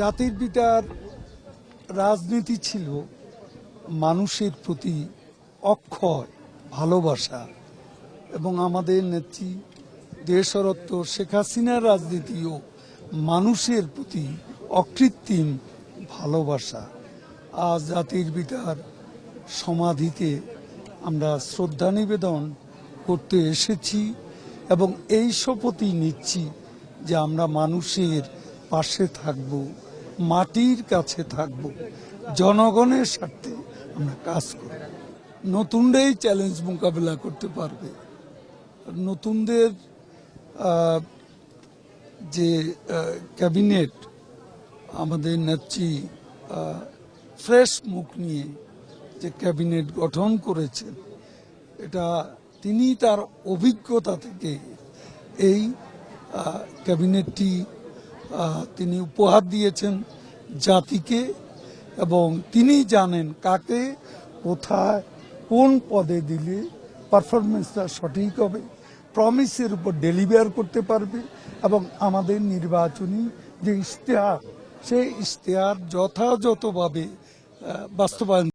জাতির পিতার রাজনীতি ছিল মানুষের প্রতি অক্ষয় ভালোবাসা এবং আমাদের নেত্রী দেশরত্ন শেখ হাসিনার রাজনীতিও মানুষের প্রতি অকৃত্রিম ভালোবাসা। আজ জাতির পিতার সমাধিতে আমরা শ্রদ্ধা নিবেদন করতে এসেছি এবং এই শপথই নিচ্ছি যে আমরা মানুষের পাশে থাকব, মাটির কাছে থাকব, জনগণের স্বার্থে আমরা কাজ করব। নতুনরাই চ্যালেঞ্জ মোকাবেলা করতে পারবে। নতুনদের যে ক্যাবিনেট আমাদের নেত্রী ফ্রেশ মুখ নিয়ে যে ক্যাবিনেট গঠন করেছেন, এটা তিনি তার অভিজ্ঞতা থেকে এই ক্যাবিনেটটি তিনি উপহার দিয়েছেন জাতিকে এবং তিনি জানেন কাকে কোথায় কোন পদে দিলে পারফরমেন্সটা সঠিক হবে, প্রমিসের উপর ডেলিভার করতে পারবে এবং আমাদের নির্বাচনী যে ইশতেহার সেই ইশতেহার যথাযথভাবে বাস্তবায়ন